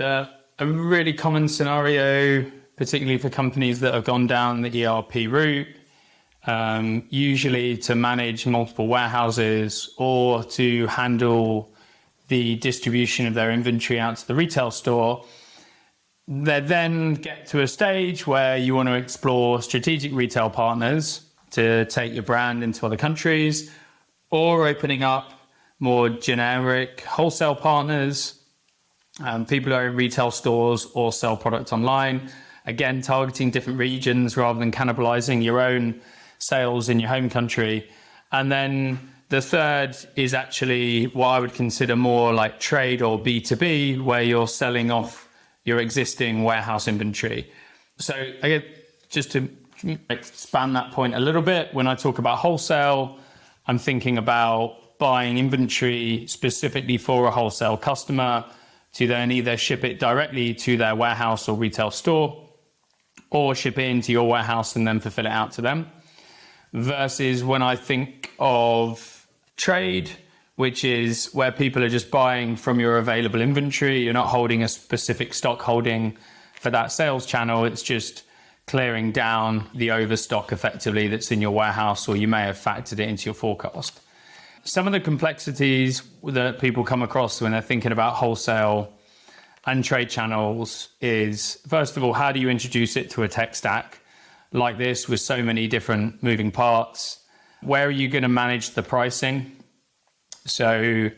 A really common scenario, particularly for companies that have gone down the ERP route, usually to manage multiple warehouses or to handle the distribution of their inventory out to the retail store. They then get to a stage where you want to explore strategic retail partners to take your brand into other countries, or opening up more generic wholesale partners, people who are in retail stores or sell product online, again, targeting different regions rather than cannibalizing your own sales in your home country. And then the third is actually what I would consider more like trade or B2B, where you're selling off your existing warehouse inventory. So again, just to expand that point a little bit, when I talk about wholesale, I'm thinking about buying inventory specifically for a wholesale customer to then either ship it directly to their warehouse or retail store, or ship it into your warehouse and then fulfill it out to them. Versus when I think of trade, which is where people are just buying from your available inventory. You're not holding a specific stock holding for that sales channel. It's just clearing down the overstock effectively that's in your warehouse, or you may have factored it into your forecast. Some of the complexities that people come across when they're thinking about wholesale and trade channels is, first of all, how do you introduce it to a tech stack like this with so many different moving parts? Where are you going to manage the pricing? So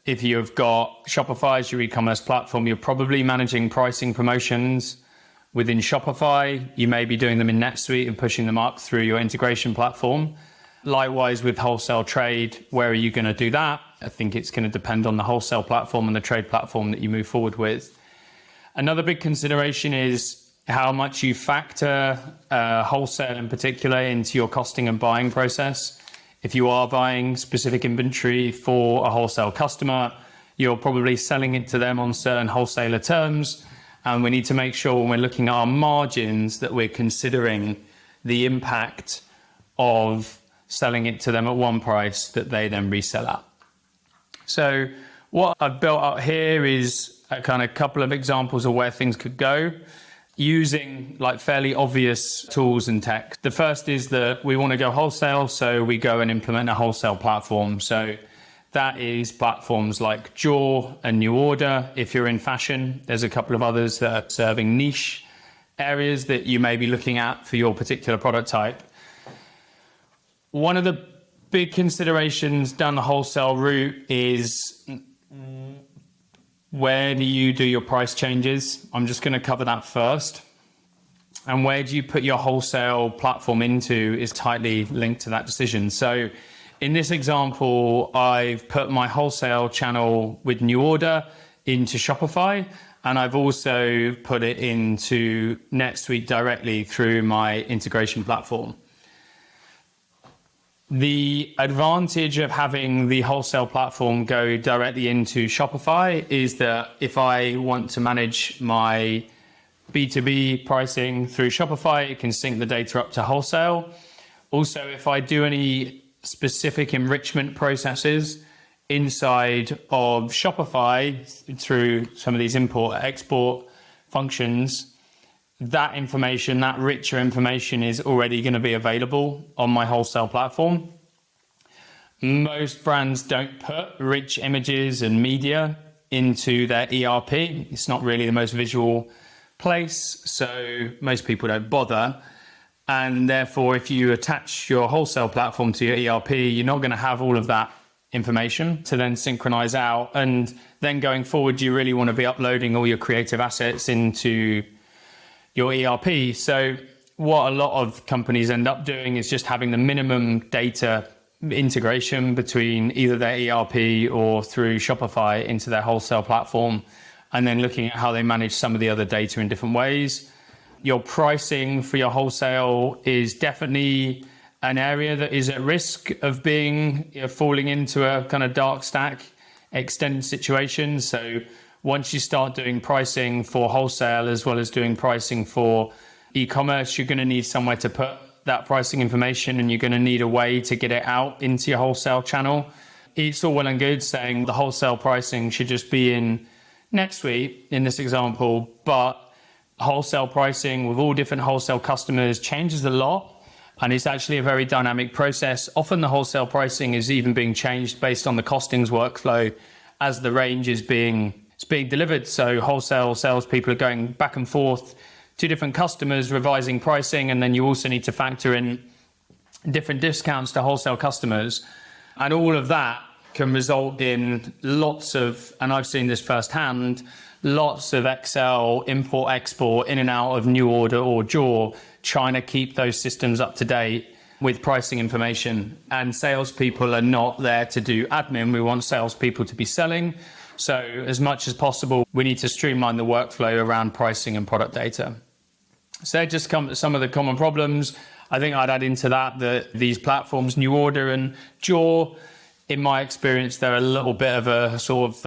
if you've got Shopify as your e-commerce platform, you're probably managing pricing promotions within Shopify. You may be doing them in NetSuite and pushing them up through your integration platform. Likewise with wholesale trade, where are you going to do that? I think it's going to depend on the wholesale platform and the trade platform that you move forward with. Another big consideration is how much you factor wholesale in particular into your costing and buying process. If you are buying specific inventory for a wholesale customer, you're probably selling it to them on certain wholesaler terms. And we need to make sure when we're looking at our margins that we're considering the impact of selling it to them at one price that they then resell at. So what I've built out here is a kind of couple of examples of where things could go using like fairly obvious tools and tech. The first is that we want to go wholesale, so we go and implement a wholesale platform. So that is platforms like Jaw and New Order. If you're in fashion, there's a couple of others that are serving niche areas that you may be looking at for your particular product type. One of the big considerations down the wholesale route is where do you do your price changes? I'm just going to cover that first. And where do you put your wholesale platform into is tightly linked to that decision. So in this example, I've put my wholesale channel with New Order into Shopify, and I've also put it into NetSuite directly through my integration platform. The advantage of having the wholesale platform go directly into Shopify is that if I want to manage my B2B pricing through Shopify, it can sync the data up to wholesale. Also, if I do any specific enrichment processes inside of Shopify through some of these import-export functions, that information, that richer information is already going to be available on my wholesale platform. Most brands don't put rich images and media into their ERP. It's not really the most visual place, so most people don't bother. And therefore, if you attach your wholesale platform to your ERP, you're not going to have all of that information to then synchronize out. And then going forward, you really want to be uploading all your creative assets into your ERP. So what a lot of companies end up doing is just having the minimum data integration between either their ERP or through Shopify into their wholesale platform, and then looking at how they manage some of the other data in different ways. Your pricing for your wholesale is definitely an area that is at risk of being falling into a kind of dark stack extended situation. So once you start doing pricing for wholesale as well as doing pricing for e-commerce, you're going to need somewhere to put that pricing information, and you're going to need a way to get it out into your wholesale channel. It's all well and good saying the wholesale pricing should just be in NetSuite in this example, but wholesale pricing with all different wholesale customers changes a lot. And it's actually a very dynamic process. Often the wholesale pricing is even being changed based on the costings workflow as the range is being delivered. So wholesale salespeople are going back and forth to different customers, revising pricing, and then you also need to factor in different discounts to wholesale customers. And all of that can result in lots of, and I've seen this firsthand, lots of Excel import export in and out of new order or draw, trying to keep those systems up to date with pricing information. And salespeople are not there to do admin. We want salespeople to be selling. So as much as possible, we need to streamline the workflow around pricing and product data. So they're just some of the common problems. I think I'd add into that these platforms, New Order and Jaw, in my experience, they're a little bit of a sort of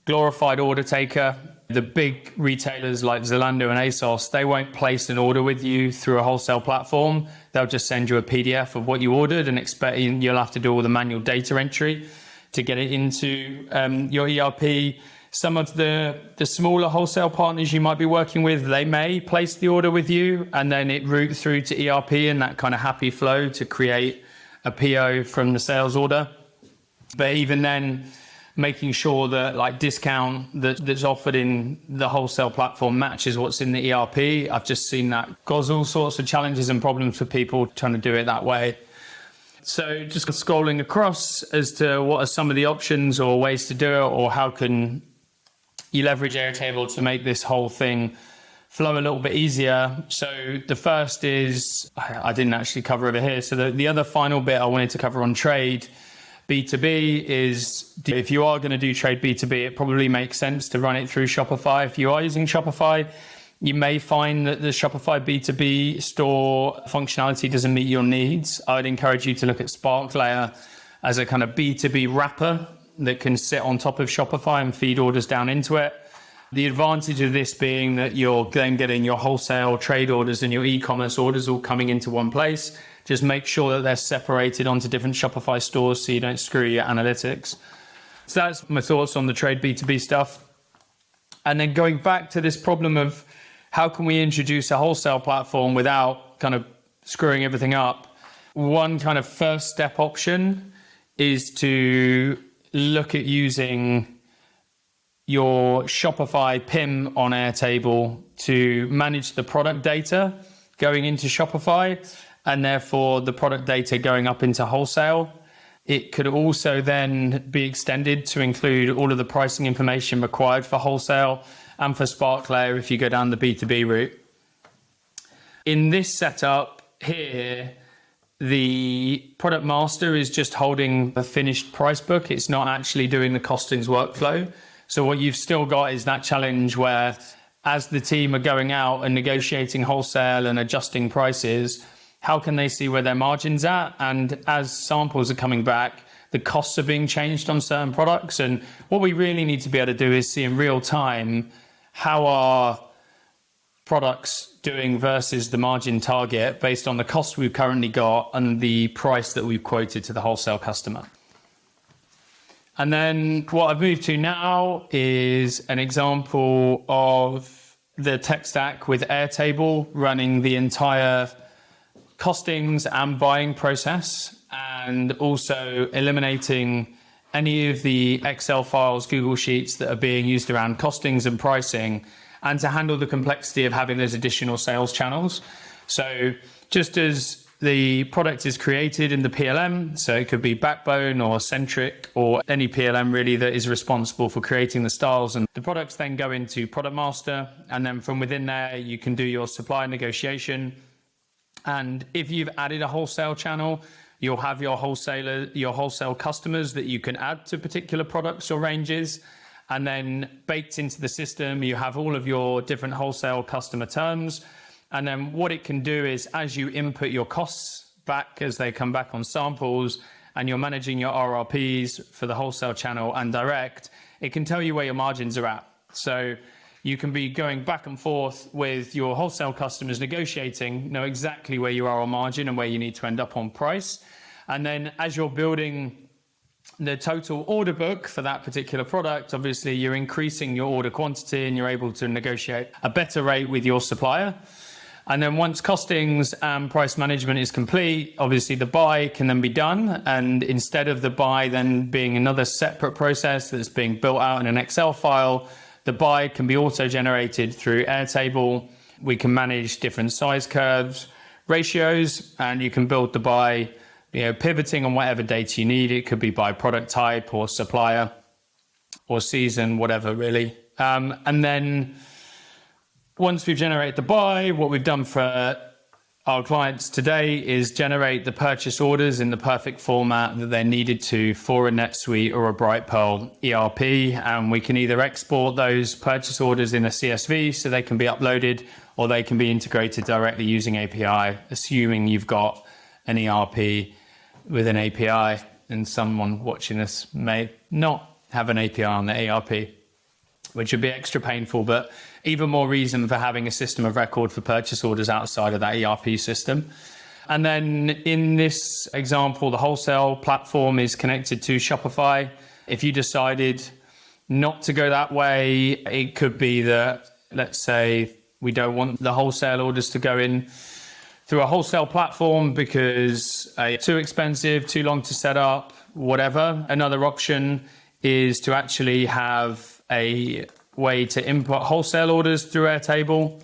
glorified order taker. The big retailers like Zalando and ASOS, they won't place an order with you through a wholesale platform. They'll just send you a PDF of what you ordered and expect you'll have to do all the manual data entry to get it into your ERP. Some of the smaller wholesale partners you might be working with, they may place the order with you and then it routes through to ERP in that kind of happy flow to create a PO from the sales order. But even then, making sure that like discount that's offered in the wholesale platform matches what's in the ERP. I've just seen that cause all sorts of challenges and problems for people trying to do it that way. So just scrolling across as to what are some of the options or ways to do it, or how can you leverage Airtable to make this whole thing flow a little bit easier. So the first is, I didn't actually cover over here. So the other final bit I wanted to cover on trade B2B is, if you are going to do trade B2B, it probably makes sense to run it through Shopify. If you are using Shopify, you may find that the Shopify B2B store functionality doesn't meet your needs. I'd encourage you to look at SparkLayer as a kind of B2B wrapper that can sit on top of Shopify and feed orders down into it. The advantage of this being that you're then getting your wholesale trade orders and your e-commerce orders all coming into one place. Just make sure that they're separated onto different Shopify stores so you don't screw your analytics. So that's my thoughts on the trade B2B stuff. And then going back to this problem of how can we introduce a wholesale platform without kind of screwing everything up? One kind of first step option is to look at using your Shopify PIM on Airtable to manage the product data going into Shopify, and therefore the product data going up into wholesale. It could also then be extended to include all of the pricing information required for wholesale and for SparkLayer if you go down the B2B route. In this setup here, the product master is just holding the finished price book. It's not actually doing the costings workflow. So what you've still got is that challenge where, as the team are going out and negotiating wholesale and adjusting prices, how can they see where their margin's at? And as samples are coming back, the costs are being changed on certain products. And what we really need to be able to do is see in real time how are products doing versus the margin target based on the cost we've currently got and the price that we've quoted to the wholesale customer. And then what I've moved to now is an example of the tech stack with Airtable running the entire costings and buying process, and also eliminating any of the Excel files, Google Sheets that are being used around costings and pricing, and to handle the complexity of having those additional sales channels. So just as the product is created in the PLM, so it could be Backbone or Centric or any PLM really that is responsible for creating the styles, and the products then go into Product Master, and then from within there you can do your supply negotiation. And if you've added a wholesale channel, you'll have your wholesale customers that you can add to particular products or ranges. And then baked into the system, you have all of your different wholesale customer terms. And then what it can do is, as you input your costs back as they come back on samples, and you're managing your RRPs for the wholesale channel and direct, it can tell you where your margins are at. So you can be going back and forth with your wholesale customers negotiating, know exactly where you are on margin and where you need to end up on price. And then as you're building the total order book for that particular product, obviously you're increasing your order quantity and you're able to negotiate a better rate with your supplier. And then once costings and price management is complete, obviously the buy can then be done. And instead of the buy then being another separate process that's being built out in an Excel file, the buy can be auto-generated through Airtable. We can manage different size curves, ratios, and you can build the buy, pivoting on whatever data you need. It could be by product type or supplier or season, whatever really. And then once we've generated the buy, what we've done for our clients today is generate the purchase orders in the perfect format that they're needed to for a NetSuite or a Brightpearl ERP. And we can either export those purchase orders in a CSV so they can be uploaded, or they can be integrated directly using API, assuming you've got an ERP with an API, and someone watching this may not have an API on the ERP, which would be extra painful, but even more reason for having a system of record for purchase orders outside of that ERP system. And then in this example, the wholesale platform is connected to Shopify. If you decided not to go that way, it could be that, let's say, we don't want the wholesale orders to go in through a wholesale platform because too expensive, too long to set up, whatever. Another option is to actually have a way to input wholesale orders through Airtable.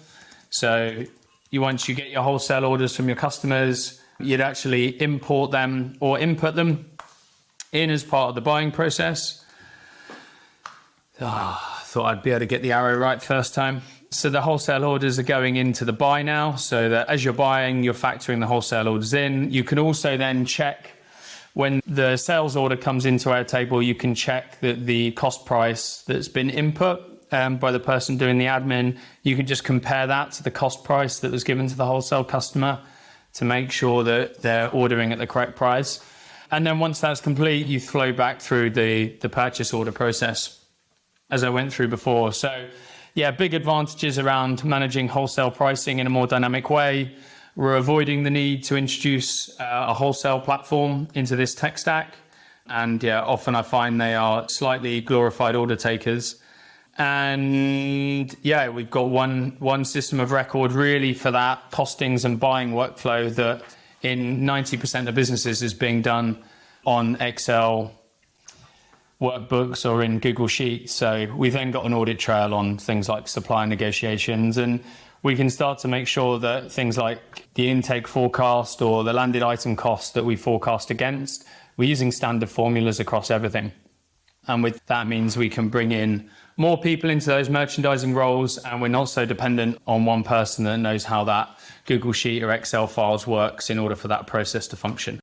So once you get your wholesale orders from your customers, you'd actually import them or input them in as part of the buying process. I thought I'd be able to get the arrow right first time. So the wholesale orders are going into the buy now, so that as you're buying, you're factoring the wholesale orders in. You can also then check when the sales order comes into Airtable, you can check that the cost price that's been input by the person doing the admin, you can just compare that to the cost price that was given to the wholesale customer to make sure that they're ordering at the correct price. And then once that's complete, you flow back through the purchase order process, as I went through before. So yeah, big advantages around managing wholesale pricing in a more dynamic way. We're avoiding the need to introduce a wholesale platform into this tech stack. And yeah, often I find they are slightly glorified order takers. And yeah, we've got one system of record really for that costings and buying workflow that in 90% of businesses is being done on Excel workbooks or in Google Sheets. So we've then got an audit trail on things like supply negotiations, and we can start to make sure that things like the intake forecast or the landed item cost that we forecast against, we're using standard formulas across everything. And with that means we can bring in more people into those merchandising roles, and we're not so dependent on one person that knows how that Google Sheet or Excel files works in order for that process to function.